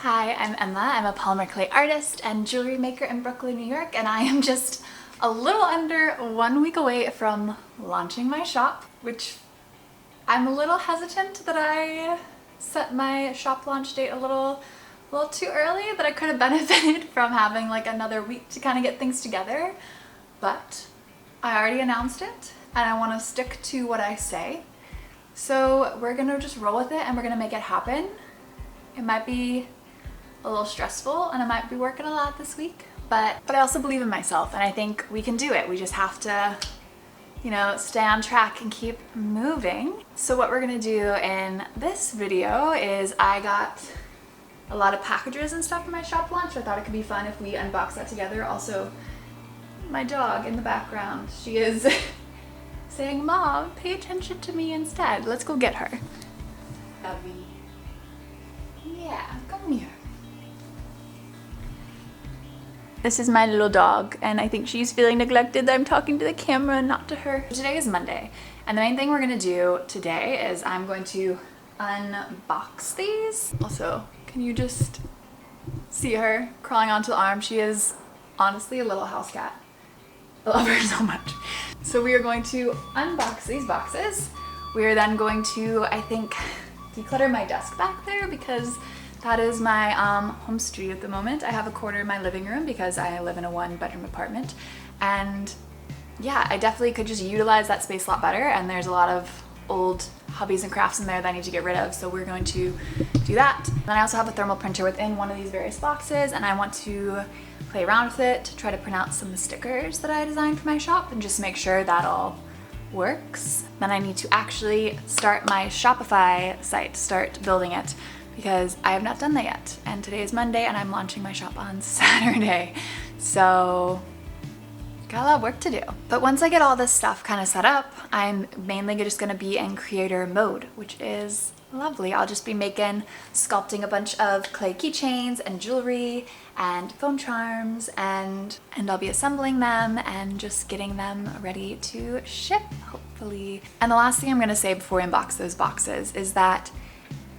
Hi, I'm Emma. I'm a polymer clay artist and jewelry maker in Brooklyn, New York, and I am just a little under 1 week away from launching my shop, which I'm a little hesitant that I set my shop launch date a little too early, that I could have benefited from having like another week to kind of get things together, but I already announced it and I want to stick to what I say. So we're gonna just roll with it and we're gonna make it happen. It might be a little stressful and I might be working a lot this week, but I also believe in myself and I think we can do it. We just have to, you know, stay on track and keep moving. So what we're gonna do in this video is I got a lot of packages and stuff for my shop launch. I thought it could be fun if we unbox that together. Also, my dog in the background, she is saying, "Mom, pay attention to me instead." Let's go get her. Abby. Yeah, come here. This is my little dog, and I think she's feeling neglected that I'm talking to the camera and not to her. Today is Monday, and the main thing we're gonna do today is I'm going to unbox these. Also, can you just see her crawling onto the arm? She is honestly a little house cat. I love her so much. So we are going to unbox these boxes. We are then going to, I think, declutter my desk back there because that is my home studio at the moment. I have a corner in my living room because I live in a 1-bedroom apartment, and yeah, I definitely could just utilize that space a lot better, and there's a lot of old hobbies and crafts in there that I need to get rid of, so we're going to do that. Then I also have a thermal printer within one of these various boxes, and I want to play around with it, try to print out some of the stickers that I designed for my shop and just make sure that all works. Then I need to actually start my Shopify site, start building it, because I have not done that yet. And today is Monday and I'm launching my shop on Saturday. So got a lot of work to do. But once I get all this stuff kind of set up, I'm mainly just gonna be in creator mode, which is lovely. I'll just be sculpting a bunch of clay keychains and jewelry and foam charms, and I'll be assembling them and just getting them ready to ship, hopefully. And the last thing I'm gonna say before we unbox those boxes is that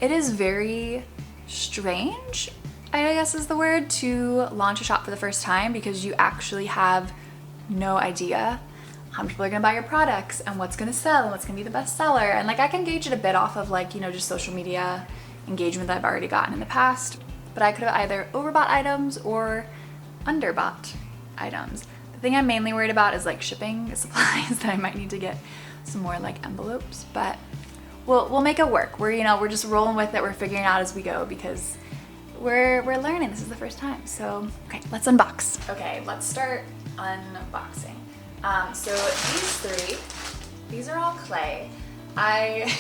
it is very strange, I guess is the word, to launch a shop for the first time because you actually have no idea how many people are gonna buy your products and what's gonna sell and what's gonna be the best seller. And like I can gauge it a bit off of like, you know, just social media engagement that I've already gotten in the past, but I could have either overbought items or underbought items. The thing I'm mainly worried about is like shipping supplies that I might need to get some more like envelopes, but we'll make it work. We're just rolling with it. We're figuring it out as we go because we're learning. This is the first time. So, okay, let's unbox. Okay, let's start unboxing. So these are all clay. I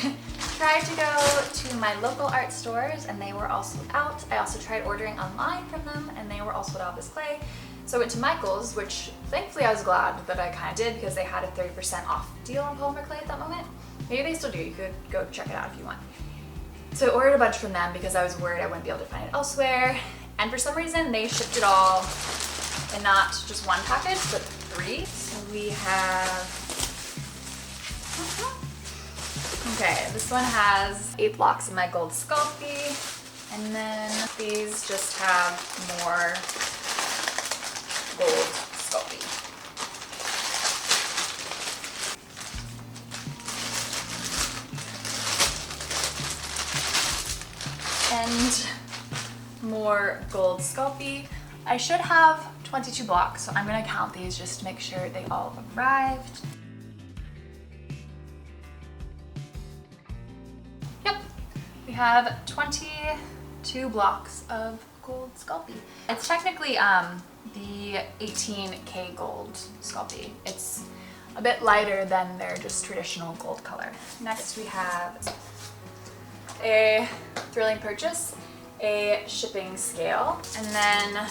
tried to go to my local art stores and they were all sold out. I also tried ordering online from them and they were all sold out this clay. So I went to Michael's, which thankfully I was glad that I kind of did because they had a 30% off deal on polymer clay at that moment. Maybe they still do, you could go check it out if you want. So I ordered a bunch from them because I was worried I wouldn't be able to find it elsewhere. And for some reason they shipped it all in not just one package, but 3. So we have, okay, this one has 8 blocks of my gold Sculpey. And then these just have more gold Sculpey. And more gold Sculpey. I should have 22 blocks, so I'm gonna count these just to make sure they all arrived. Yep, we have 22 blocks of gold Sculpey. It's technically the 18K gold Sculpey. It's a bit lighter than their just traditional gold color. Next we have a thrilling purchase, a shipping scale, and then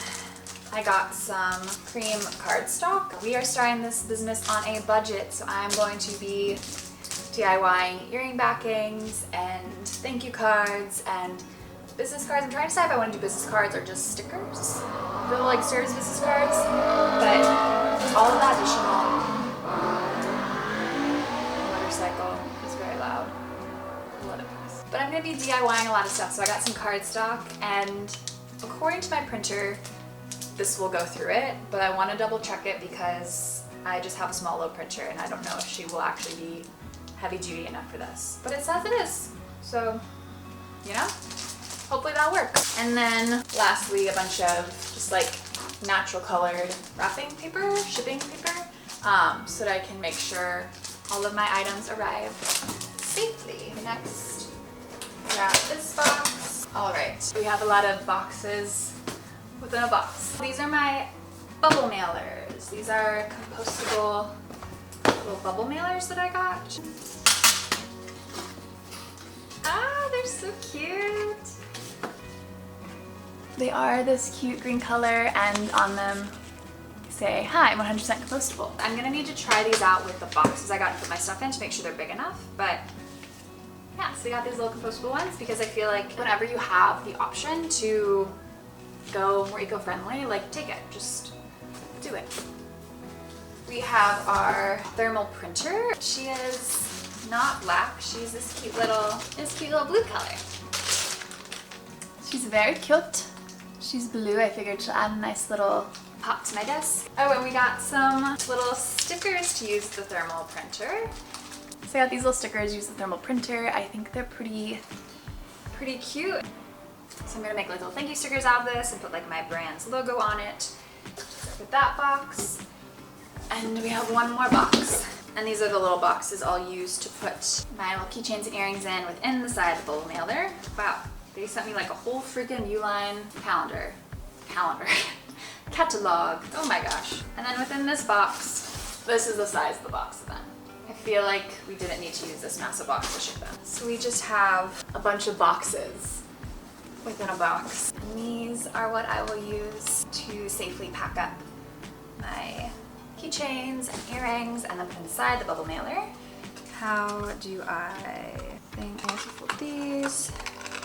I got some cream cardstock. We are starting this business on a budget, so I'm going to be DIYing earring backings and thank you cards and business cards. I'm trying to decide if I want to do business cards or just stickers. I feel like service business cards, but all of that additional motorcycle is very loud. But I'm gonna be DIYing a lot of stuff. So I got some cardstock and According to my printer, this will go through it, but I want to double check it because I just have a small low printer and I don't know if she will actually be heavy duty enough for this. But it says it is, so, you know, hopefully that'll work. And then lastly, a bunch of just like natural colored wrapping paper, shipping paper, so that I can make sure all of my items arrive safely. Next, grab this box. All right, we have a lot of boxes within a box. These are my bubble mailers. These are compostable little bubble mailers that I got. Ah, they're so cute. They are this cute green color, and on them say, "Hi, 100% compostable." I'm gonna need to try these out with the boxes I got to put my stuff in to make sure they're big enough, but yeah, so we got these little compostable ones because I feel like whenever you have the option to go more eco-friendly, like take it, just do it. We have our thermal printer. She is not black, she's this cute little blue color. She's very cute. She's blue. I figured she'll add a nice little pop to my desk. Oh, and we got some little stickers to use the thermal printer. So I got these little stickers, use the thermal printer. I think they're pretty cute. So I'm gonna make like little thank you stickers out of this and put like my brand's logo on it. With that box. And we have one more box. And these are the little boxes I'll use to put my little keychains and earrings in within the side of the bubble mailer. Wow, they sent me like a whole freaking Uline calendar. Catalog. Oh my gosh. And then within this box, this is the size of the box then. I feel like we didn't need to use this massive box to ship them. So we just have a bunch of boxes within a box. And these are what I will use to safely pack up my keychains and earrings and then put inside the bubble mailer. How do I think I have to fold these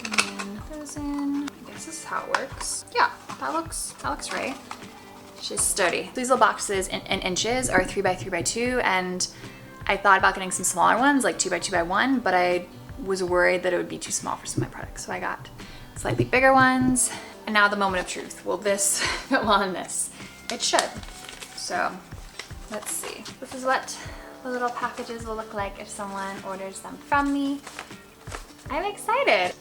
and then those in? I guess this is how it works. Yeah, that looks right. It's just sturdy. These little boxes in inches are 3 by 3 by 2, and I thought about getting some smaller ones, like 2 by 2 by 1, but I was worried that it would be too small for some of my products. So I got slightly bigger ones. And now the moment of truth. Will this fit well in this? It should. So let's see. This is what the little packages will look like if someone orders them from me. I'm excited.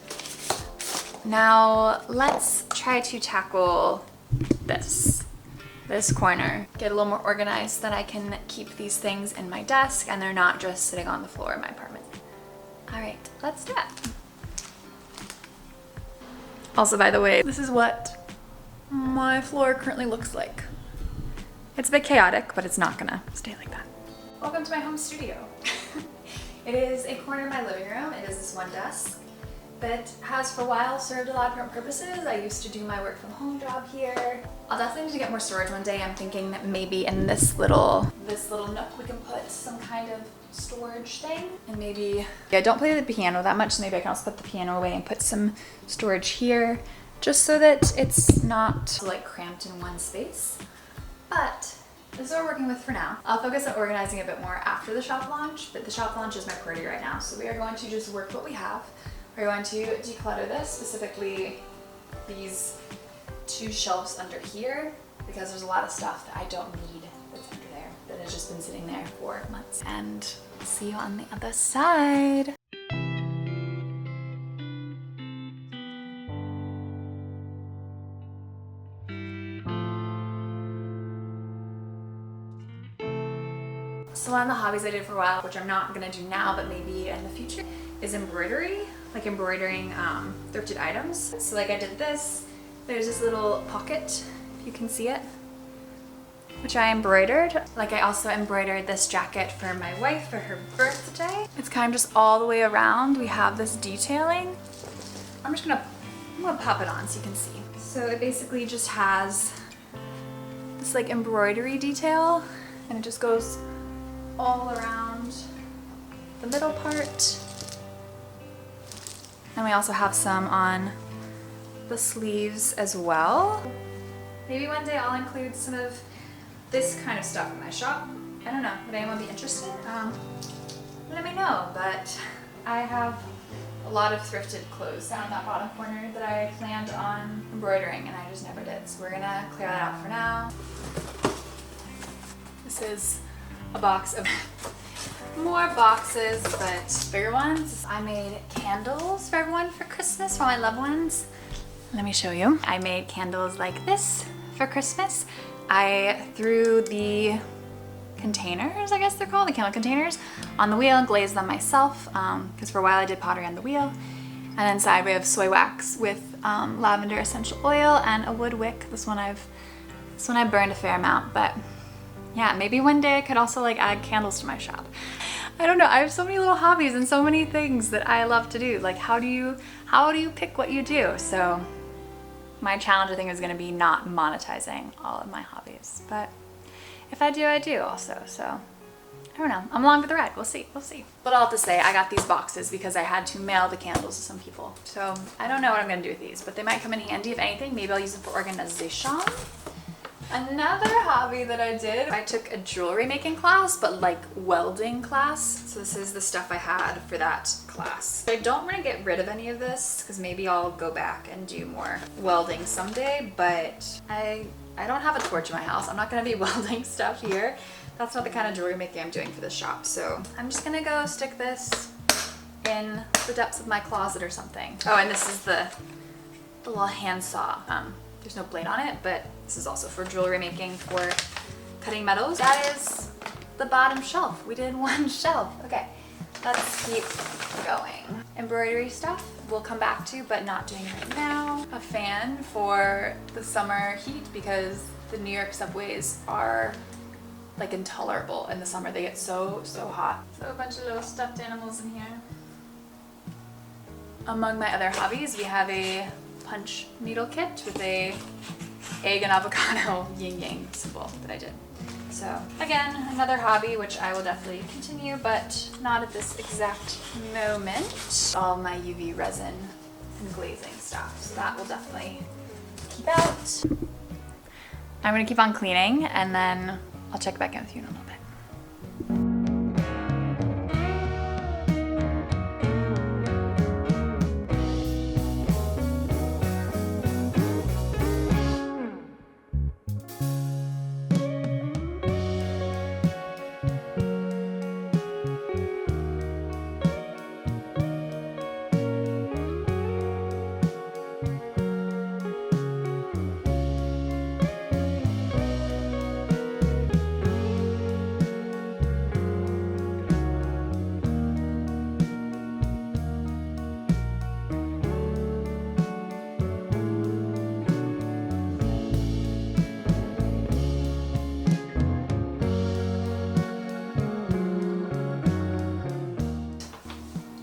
Now let's try to tackle this corner. Get a little more organized so that I can keep these things in my desk and they're not just sitting on the floor in my apartment. All right, let's do it. Also, by the way, this is what my floor currently looks like. It's a bit chaotic, but it's not gonna stay like that. Welcome to my home studio. It is a corner of my living room. It is this one desk that has for a while served a lot of different purposes. I used to do my work from home job here. I'll definitely need to get more storage one day. I'm thinking that maybe in this little nook we can put some kind of storage thing. And maybe, I don't play the piano that much, so maybe I can also put the piano away and put some storage here, just so that it's not like cramped in one space. But this is what we're working with for now. I'll focus on organizing a bit more after the shop launch, but the shop launch is my priority right now. So we are going to just work what we have. We're going to declutter this, specifically these 2 shelves under here, because there's a lot of stuff that I don't need that's under there that has just been sitting there for months. And see you on the other side. So one of the hobbies I did for a while, which I'm not gonna do now, but maybe in the future, is embroidery, like embroidering thrifted items. So like I did this, there's this little pocket, if you can see it, which I embroidered. Like I also embroidered this jacket for my wife for her birthday. It's kind of just all the way around. We have this detailing. I'm gonna pop it on so you can see. So it basically just has this like embroidery detail, and it just goes all around the middle part. And we also have some on the sleeves as well. Maybe one day I'll include some of this kind of stuff in my shop. I don't know, would anyone be interested? Let me know, but I have a lot of thrifted clothes down in that bottom corner that I planned on embroidering and I just never did. So we're gonna clear that out for now. This is a box of more boxes, but bigger ones. I made candles for everyone for Christmas, for my loved ones. Let me show you. I made candles like this for Christmas. I threw the containers, I guess they're called, the candle containers, on the wheel and glazed them myself, because for a while I did pottery on the wheel. And inside we have soy wax with lavender essential oil and a wood wick. This one I burned a fair amount, but yeah, maybe one day I could also like add candles to my shop. I don't know, I have so many little hobbies and so many things that I love to do. Like how do you pick what you do? So my challenge I think is gonna be not monetizing all of my hobbies, but if I do, I do also, so I don't know. I'm along for the ride. We'll see. But all to say, I got these boxes because I had to mail the candles to some people. So I don't know what I'm gonna do with these, but they might come in handy if anything. Maybe I'll use them for organization. Another hobby that I did, I took a jewelry making class, but like welding class. So this is the stuff I had for that class. I don't want to get rid of any of this because maybe I'll go back and do more welding someday, but I don't have a torch in my house. I'm not gonna be welding stuff here. That's not the kind of jewelry making I'm doing for this shop. So I'm just gonna go stick this in the depths of my closet or something. Oh, and this is the little hand saw. There's no blade on it, but this is also for jewelry making, for cutting metals. That is the bottom shelf. We did one shelf. Okay, let's keep going. Embroidery stuff we'll come back to, but not doing it right now. A fan for the summer heat because the New York subways are like intolerable in the summer. They get so hot. So a bunch of little stuffed animals in here. Among my other hobbies, we have a punch needle kit with a egg and avocado yin yang symbol that I did. So again, another hobby which I will definitely continue, but not at this exact moment. All my UV resin and glazing stuff, so that will definitely keep out. I'm gonna keep on cleaning and then I'll check back in with you in a little bit.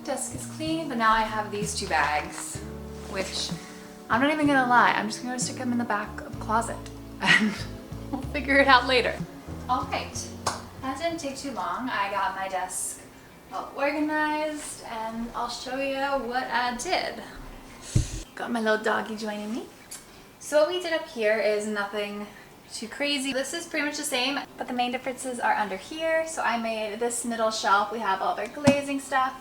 Desk is clean, but now I have these two bags, which I'm not even gonna lie, I'm just gonna stick them in the back of the closet and we'll figure it out later. All right, that didn't take too long. I got my desk all organized and I'll show you what I did. Got my little doggy joining me. So what we did up here is nothing too crazy. This is pretty much the same, but the main differences are under here. So I made this middle shelf. We have all of our glazing stuff,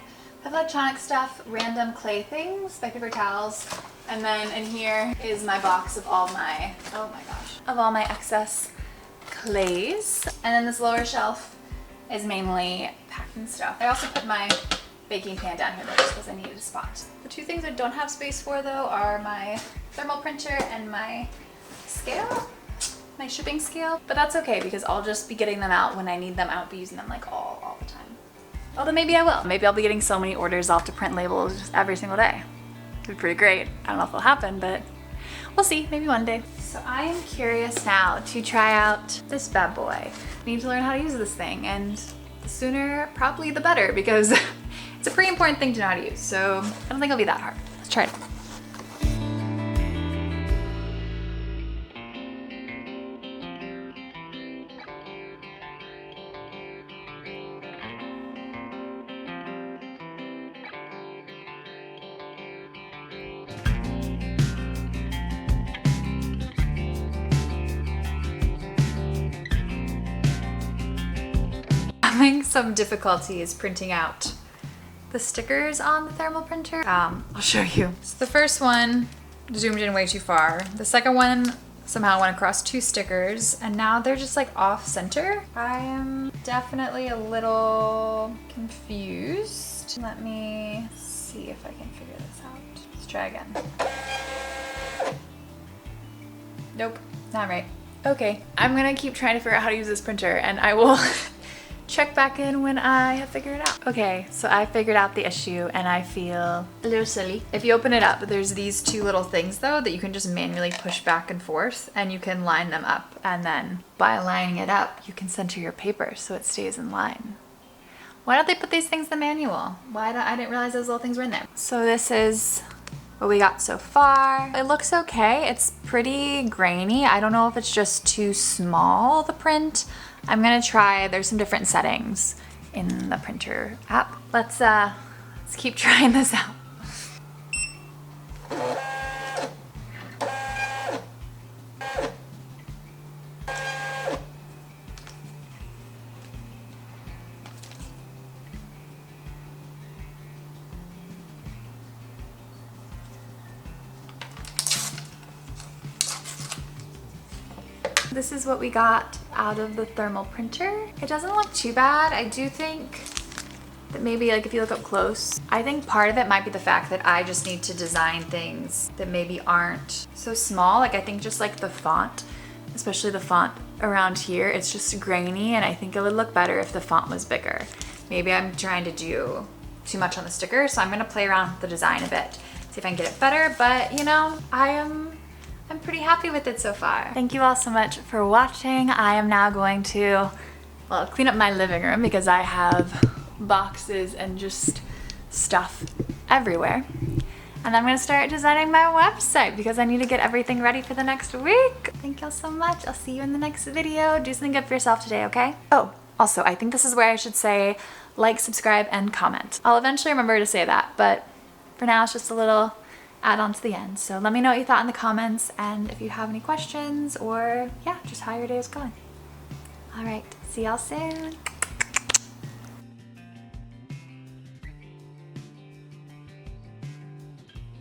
electronic stuff, random clay things, my paper towels, and then in here is my box of all my, oh my gosh, of all my excess clays. And then this lower shelf is mainly packing stuff. I also put my baking pan down here though, just because I needed a spot. The two things I don't have space for though are my thermal printer and my scale, my shipping scale. But that's okay because I'll just be getting them out when I need them. I won't be using them like all the time. Although maybe I will. Maybe I'll be getting so many orders off to print labels just every single day. It'd be pretty great. I don't know if it'll happen, but we'll see, maybe one day. So I am curious now to try out this bad boy. I need to learn how to use this thing, and the sooner probably the better because it's a pretty important thing to know how to use. So I don't think it'll be that hard. Let's try it. Having some difficulties printing out the stickers on the thermal printer. I'll show you. So the first one zoomed in way too far. The second one somehow went across 2 stickers, and now they're just like off center. I am definitely a little confused. Let me see if I can figure this out. Let's try again. Nope, not right. Okay, I'm gonna keep trying to figure out how to use this printer, and I will check back in when I have figured it out. Okay, so I figured out the issue and I feel a little silly. If you open it up, there's these 2 little things though that you can just manually push back and forth, and you can line them up, and then by lining it up, you can center your paper so it stays in line. Why don't they put these things in the manual? I didn't realize those little things were in there. So this is what we got so far. It looks okay. It's pretty grainy. I don't know if it's just too small, the print. I'm gonna try, there's some different settings in the printer app. Let's keep trying this out. This is what we got out of the thermal printer. It doesn't look too bad. I do think that maybe like if you look up close, I think part of it might be the fact that I just need to design things that maybe aren't so small. Like I think just like the font, especially the font around here, it's just grainy, and I think it would look better if the font was bigger. Maybe I'm trying to do too much on the sticker, so I'm gonna play around with the design a bit, see if I can get it better, but you know, I'm pretty happy with it so far. Thank you all so much for watching. I am now going to, well, clean up my living room because I have boxes and just stuff everywhere. And I'm gonna start designing my website because I need to get everything ready for the next week. Thank y'all so much. I'll see you in the next video. Do something good for yourself today, okay? Oh, also, I think this is where I should say like, subscribe, and comment. I'll eventually remember to say that, but for now it's just a little add on to the end. So let me know what you thought in the comments, and if you have any questions, or yeah, just how your day is going. All right, see y'all soon.